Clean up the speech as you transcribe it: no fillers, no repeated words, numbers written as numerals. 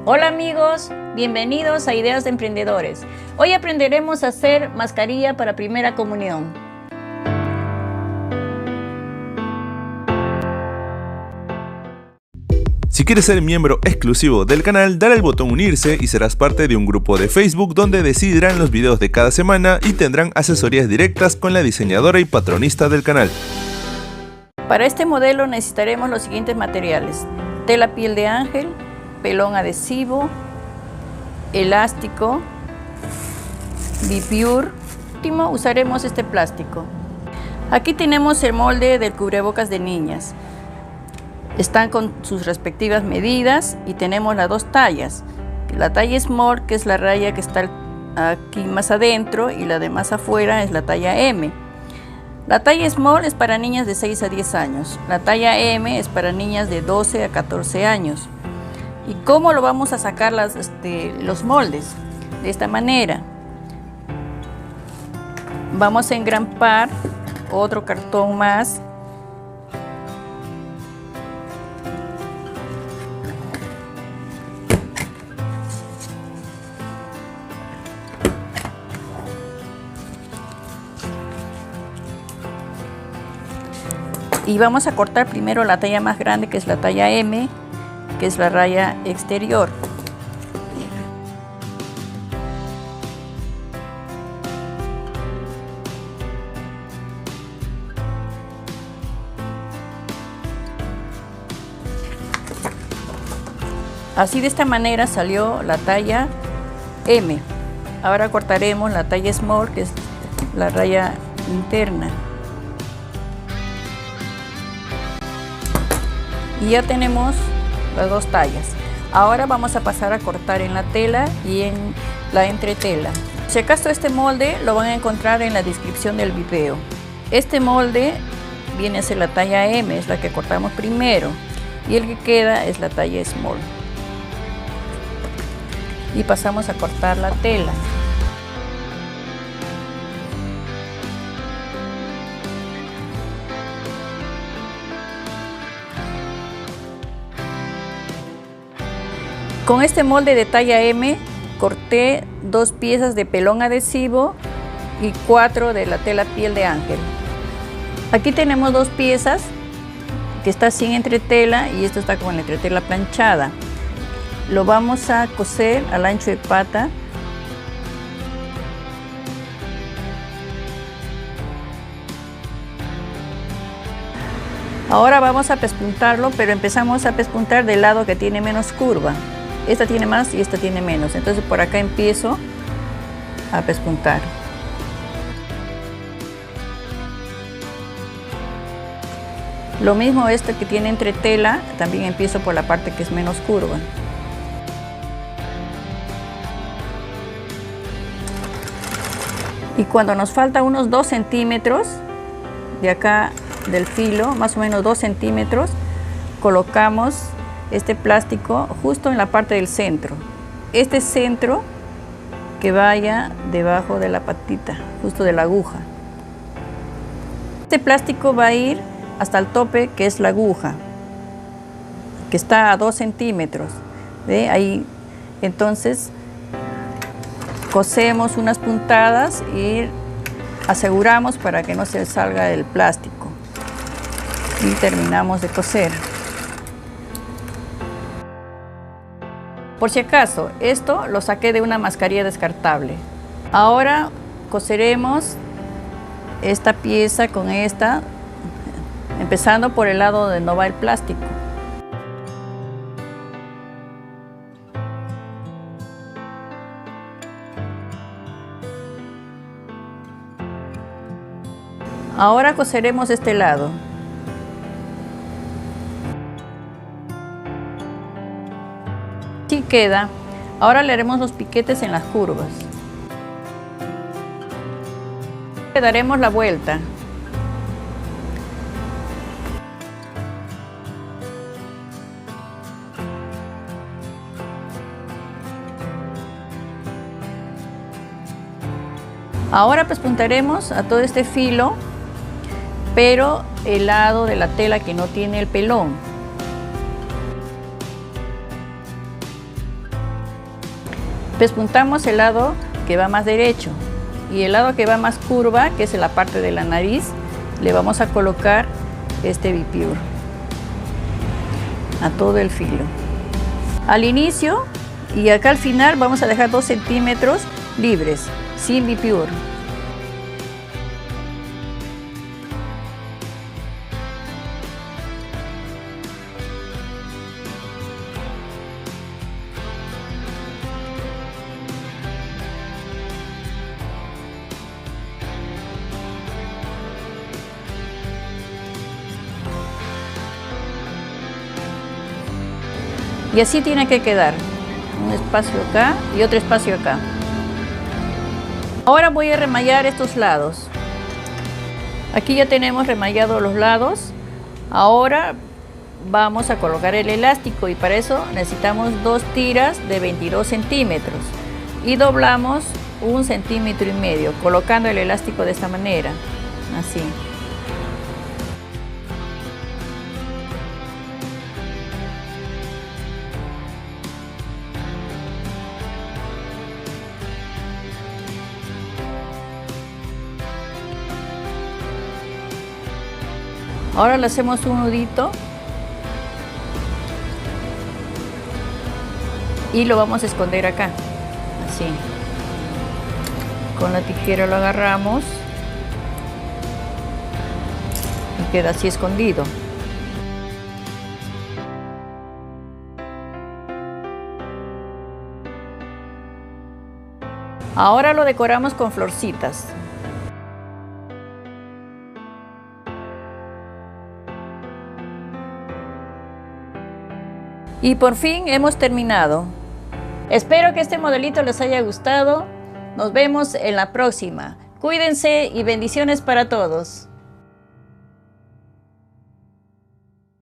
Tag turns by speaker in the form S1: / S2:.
S1: Hola amigos, bienvenidos a Ideas de Emprendedores. Hoy aprenderemos a hacer mascarilla para primera comunión.
S2: Si quieres ser miembro exclusivo del canal, dale al botón unirse y serás parte de un grupo de Facebook donde decidirán los videos de cada semana y tendrán asesorías directas con la diseñadora y patronista del canal.
S1: Para este modelo necesitaremos los siguientes materiales: tela piel de ángel, pelón adhesivo, elástico, Bipure. Último, usaremos este plástico. Aquí tenemos el molde del cubrebocas de niñas. Están con sus respectivas medidas y tenemos las dos tallas. La talla Small, que es la raya que está aquí más adentro, y la de más afuera es la talla M. La talla Small es para niñas de 6 a 10 años. La talla M es para niñas de 12 a 14 años. ¿Y cómo lo vamos a sacar los moldes? De esta manera. Vamos a engrampar otro cartón más. Y vamos a cortar primero la talla más grande, que es la talla M, que es la raya exterior. Así, de esta manera salió la talla M. Ahora cortaremos la talla Small, que es la raya interna. Y ya tenemos las dos tallas. Ahora vamos a pasar a cortar en la tela y en la entretela. Si acaso este molde lo van a encontrar en la descripción del video. Este molde viene a ser la talla M, es la que cortamos primero, y el que queda es la talla Small. Y pasamos a cortar la tela. Con este molde de talla M corté 2 piezas de pelón adhesivo y 4 de la tela piel de ángel. Aquí tenemos 2 piezas que está sin entretela y esto está con la entretela planchada. Lo vamos a coser al ancho de pata. Ahora vamos a pespuntarlo, pero empezamos a pespuntar del lado que tiene menos curva. Esta tiene más y esta tiene menos, entonces por acá empiezo a pespuntar. Lo mismo este que tiene entretela, también empiezo por la parte que es menos curva. Y cuando nos falta unos 2 centímetros de acá del filo, más o menos 2 centímetros, colocamos este plástico justo en la parte del centro. Este centro que vaya debajo de la patita, justo de la aguja. Este plástico va a ir hasta el tope, que es la aguja, que está a 2 centímetros. ¿Ve? Ahí, entonces, cosemos unas puntadas y aseguramos para que no se salga el plástico. Y terminamos de coser. Por si acaso, esto lo saqué de una mascarilla descartable. Ahora coseremos esta pieza con esta, empezando por el lado donde no va el plástico. Ahora coseremos este lado. Así queda. Ahora le haremos los piquetes en las curvas. Le daremos la vuelta. Ahora pespuntaremos a todo este filo, pero el lado de la tela que no tiene el pelón. Pespuntamos el lado que va más derecho y el lado que va más curva, que es la parte de la nariz, le vamos a colocar este Bipure a todo el filo. Al inicio y acá al final vamos a dejar 2 centímetros libres, sin Bipure. Y así tiene que quedar, un espacio acá y otro espacio acá. Ahora voy a remallar estos lados. Aquí ya tenemos remallados los lados. Ahora vamos a colocar el elástico y para eso necesitamos 2 tiras de 22 centímetros y doblamos 1,5 centímetros colocando el elástico de esta manera, así. Ahora le hacemos un nudito y lo vamos a esconder acá, así. Con la tijera lo agarramos y queda así escondido. Ahora lo decoramos con florcitas. Y por fin hemos terminado. Espero que este modelito les haya gustado. Nos vemos en la próxima. Cuídense y bendiciones para todos.